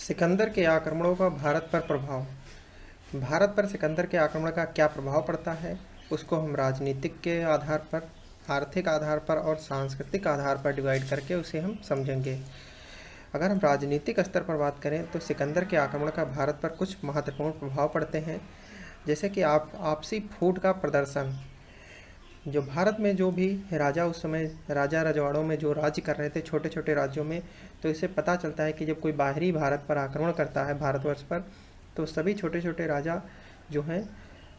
सिकंदर के आक्रमणों का भारत पर प्रभाव। भारत पर सिकंदर के आक्रमण का क्या प्रभाव पड़ता है, उसको हम राजनीतिक के आधार पर, आर्थिक आधार पर और सांस्कृतिक आधार पर डिवाइड करके उसे हम समझेंगे। अगर हम राजनीतिक स्तर पर बात करें तो सिकंदर के आक्रमण का भारत पर कुछ महत्वपूर्ण प्रभाव पड़ते हैं, जैसे कि आपसी फूट का प्रदर्शन। जो भारत में जो भी राजा उस समय राजा रजवाड़ों में जो राज्य कर रहे थे छोटे छोटे राज्यों में, तो इससे पता चलता है कि जब कोई बाहरी भारत पर आक्रमण करता है, भारतवर्ष पर, तो सभी छोटे छोटे राजा जो हैं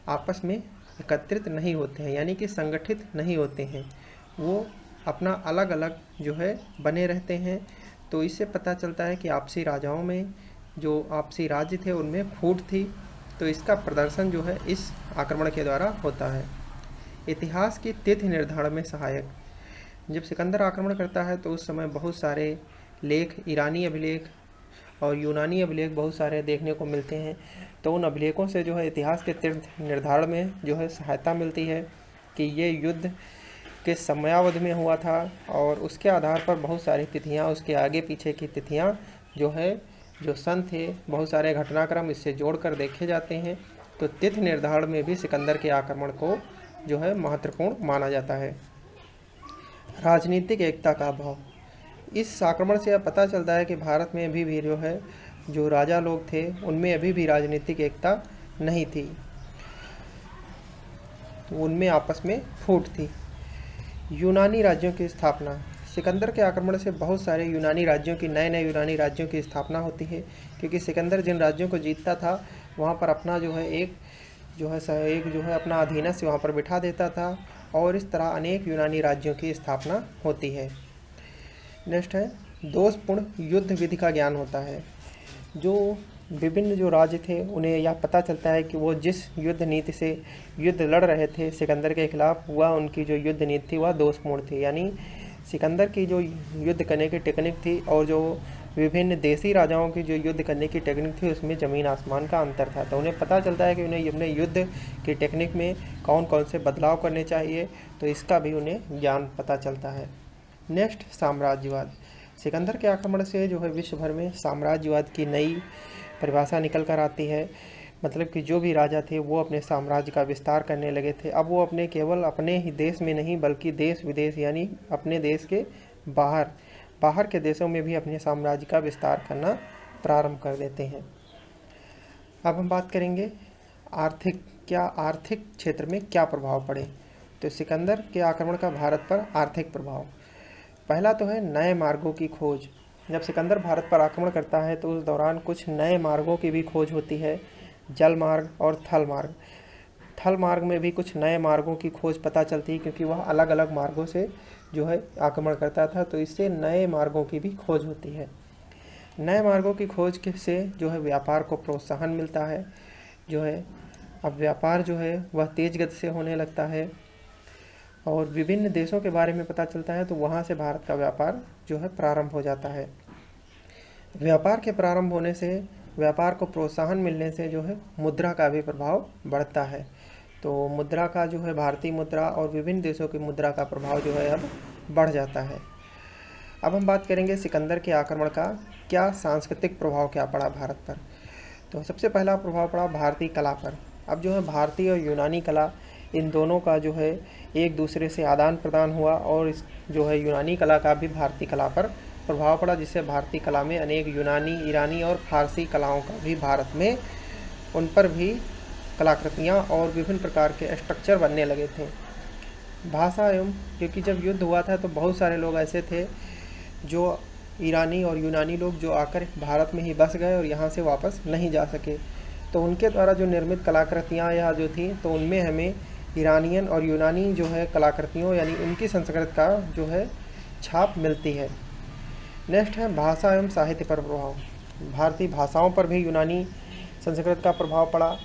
आपस में एकत्रित नहीं होते हैं, यानी कि संगठित नहीं होते हैं। वो अपना अलग अलग जो है बने रहते हैं। तो इससे पता चलता है कि आपसी राजाओं में जो आपसी राज्य थे उनमें फूट थी। तो इसका प्रदर्शन जो है इस आक्रमण के द्वारा होता है। इतिहास की तिथि निर्धारण में सहायक। जब सिकंदर आक्रमण करता है तो उस समय बहुत सारे लेख, ईरानी अभिलेख और यूनानी अभिलेख बहुत सारे देखने को मिलते हैं। तो उन अभिलेखों से जो है इतिहास के तिथि निर्धारण में जो है सहायता मिलती है कि ये युद्ध किस समयावधि में हुआ था, और उसके आधार पर बहुत सारी तिथियाँ, उसके आगे पीछे की तिथियाँ जो है, जो सन थे, बहुत सारे घटनाक्रम इससे जोड़कर देखे जाते हैं। तो तिथि निर्धारण में भी सिकंदर के आक्रमण को जो है महत्वपूर्ण माना जाता है। राजनीतिक एकता का अभाव। इस आक्रमण से यह पता चलता है कि भारत में अभी भी जो है जो राजा लोग थे उनमें अभी भी राजनीतिक एकता नहीं थी, उनमें आपस में फूट थी। यूनानी राज्यों की स्थापना। सिकंदर के आक्रमण से बहुत सारे यूनानी राज्यों की, नए नए यूनानी राज्यों की स्थापना होती है, क्योंकि सिकंदर जिन राज्यों को जीतता था वहाँ पर अपना जो है एक अपना अधीनस्थ वहाँ पर बिठा देता था, और इस तरह अनेक यूनानी राज्यों की स्थापना होती है। नेक्स्ट है दोषपूर्ण युद्ध विधि का ज्ञान होता है। जो विभिन्न जो राज्य थे उन्हें यह पता चलता है कि वो जिस युद्ध नीति से युद्ध लड़ रहे थे सिकंदर के खिलाफ, वह उनकी जो युद्ध नीति थी वह दोषपूर्ण थी। यानी सिकंदर की जो युद्ध करने की टेक्निक थी और जो विभिन्न देसी राजाओं की जो युद्ध करने की टेक्निक थी उसमें ज़मीन आसमान का अंतर था। तो उन्हें पता चलता है कि उन्हें अपने युद्ध की टेक्निक में कौन कौन से बदलाव करने चाहिए, तो इसका भी उन्हें ज्ञान पता चलता है। नेक्स्ट साम्राज्यवाद। सिकंदर के आक्रमण से जो है विश्व भर में साम्राज्यवाद की नई परिभाषा निकल कर आती है। मतलब कि जो भी राजा थे वो अपने साम्राज्य का विस्तार करने लगे थे। अब वो केवल अपने ही देश में नहीं बल्कि देश विदेश, यानी अपने देश के बाहर के देशों में भी अपने साम्राज्य का विस्तार करना प्रारंभ कर देते हैं। अब हम बात करेंगे आर्थिक क्षेत्र में क्या प्रभाव पड़े। तो सिकंदर के आक्रमण का भारत पर आर्थिक प्रभाव। पहला तो है नए मार्गों की खोज। जब सिकंदर भारत पर आक्रमण करता है तो उस दौरान कुछ नए मार्गों की भी खोज होती है, जल मार्ग और थल मार्ग। थल मार्ग में भी कुछ नए मार्गों की खोज पता चलती है, क्योंकि वह अलग अलग मार्गों से जो है आक्रमण करता था, तो इससे नए मार्गों की भी खोज होती है। नए मार्गों की खोज से जो है व्यापार को प्रोत्साहन मिलता है। जो है अब व्यापार जो है वह तेज गति से होने लगता है और विभिन्न देशों के बारे में पता चलता है, तो वहाँ से भारत का व्यापार जो है प्रारंभ हो जाता है। व्यापार के प्रारंभ होने से, व्यापार को प्रोत्साहन मिलने से जो है मुद्रा का भी प्रभाव बढ़ता है। तो मुद्रा का जो है, भारतीय मुद्रा और विभिन्न देशों की मुद्रा का प्रभाव जो है अब बढ़ जाता है। अब हम बात करेंगे सिकंदर के आक्रमण का क्या सांस्कृतिक प्रभाव क्या पड़ा भारत पर। तो सबसे पहला प्रभाव पड़ा भारतीय कला पर। अब जो है भारतीय और यूनानी कला, इन दोनों का जो है एक दूसरे से आदान प्रदान हुआ, और इस जो है यूनानी कला का भी भारतीय कला पर प्रभाव पड़ा, जिससे भारतीय कला में अनेक यूनानी, ईरानी और फारसी कलाओं का भी भारत में उन पर भी कलाकृतियाँ और विभिन्न प्रकार के स्ट्रक्चर बनने लगे थे। भाषा एवं, क्योंकि जब युद्ध हुआ था तो बहुत सारे लोग ऐसे थे जो ईरानी और यूनानी लोग जो आकर भारत में ही बस गए और यहाँ से वापस नहीं जा सके, तो उनके द्वारा जो निर्मित कलाकृतियाँ या जो थी, तो उनमें हमें ईरानियन और यूनानी जो है कलाकृतियों, यानी उनकी संस्कृत का जो है छाप मिलती है। नेक्स्ट है भाषा एवं साहित्य पर प्रभाव। भारतीय भाषाओं पर भी यूनानी संस्कृत का प्रभाव पड़ा,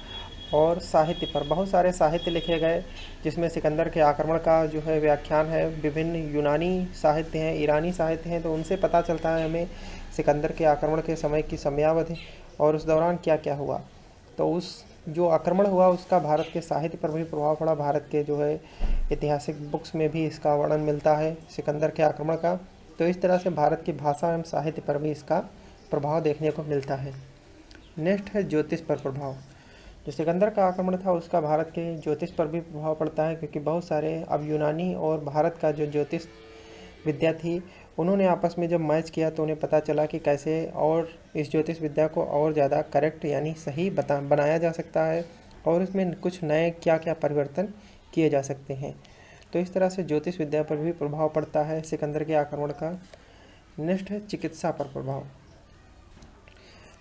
और साहित्य पर बहुत सारे साहित्य लिखे गए, जिसमें सिकंदर के आक्रमण का जो है व्याख्यान है। विभिन्न यूनानी साहित्य हैं, ईरानी साहित्य हैं, तो उनसे पता चलता है हमें सिकंदर के आक्रमण के समय की समयावधि और उस दौरान क्या क्या हुआ। तो उस जो आक्रमण हुआ उसका भारत के साहित्य पर भी प्रभाव पड़ा। भारत के जो है ऐतिहासिक बुक्स में भी इसका वर्णन मिलता है सिकंदर के आक्रमण का। तो इस तरह से भारत की भाषा एवं साहित्य पर भी इसका प्रभाव देखने को मिलता है। नेक्स्ट है ज्योतिष पर प्रभाव। जो सिकंदर का आक्रमण था उसका भारत के ज्योतिष पर भी प्रभाव पड़ता है, क्योंकि बहुत सारे अब यूनानी और भारत का जो ज्योतिष विद्या थी उन्होंने आपस में जब मैच किया तो उन्हें पता चला कि कैसे और इस ज्योतिष विद्या को और ज़्यादा करेक्ट यानी सही बनाया जा सकता है और इसमें कुछ नए क्या क्या परिवर्तन किए जा सकते हैं। तो इस तरह से ज्योतिष विद्या पर भी प्रभाव पड़ता है सिकंदर के आक्रमण का। नेक्स्ट है चिकित्सा पर प्रभाव।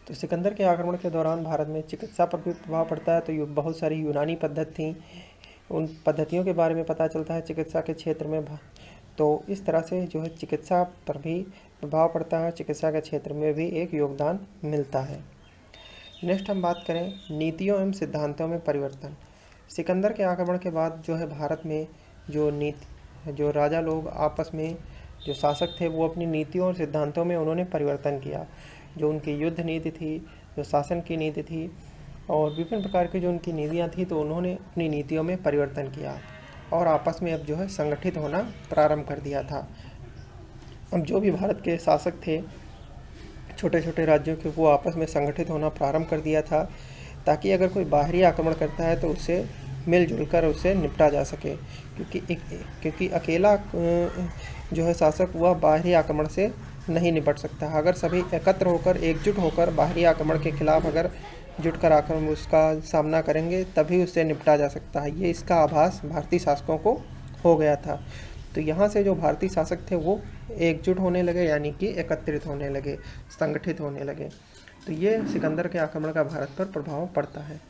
तो सिकंदर के आक्रमण के दौरान भारत में चिकित्सा पर भी प्रभाव पड़ता है। तो बहुत सारी यूनानी पद्धति थी, उन पद्धतियों के बारे में पता चलता है चिकित्सा के क्षेत्र में। तो इस तरह से जो है चिकित्सा पर भी प्रभाव पड़ता है, चिकित्सा के क्षेत्र में भी एक योगदान मिलता है। नेक्स्ट हम बात करें नीतियों एवं सिद्धांतों में परिवर्तन। सिकंदर के आक्रमण के बाद जो है भारत में जो राजा लोग आपस में जो शासक थे वो अपनी नीतियों और सिद्धांतों में उन्होंने परिवर्तन किया। जो उनकी युद्ध नीति थी, जो शासन की नीति थी और विभिन्न प्रकार की जो उनकी नीतियाँ थी, तो उन्होंने अपनी नीतियों में परिवर्तन किया और आपस में अब जो है संगठित होना प्रारंभ कर दिया था। अब जो भी भारत के शासक थे छोटे छोटे राज्यों के, वो आपस में संगठित होना प्रारंभ कर दिया था, ताकि अगर कोई बाहरी आक्रमण करता है तो उससे मिलजुल कर उससे निपटा जा सके। क्योंकि अकेला जो है शासक वह बाहरी आक्रमण से नहीं निपट सकता। अगर सभी एकत्र होकर एकजुट होकर बाहरी आक्रमण के खिलाफ अगर जुटकर आक्रमण उसका सामना करेंगे तभी उससे निपटा जा सकता है। ये इसका आभास भारतीय शासकों को हो गया था। तो यहाँ से जो भारतीय शासक थे वो एकजुट होने लगे, यानी कि एकत्रित होने लगे, संगठित होने लगे। तो ये सिकंदर के आक्रमण का भारत पर प्रभाव पड़ता है।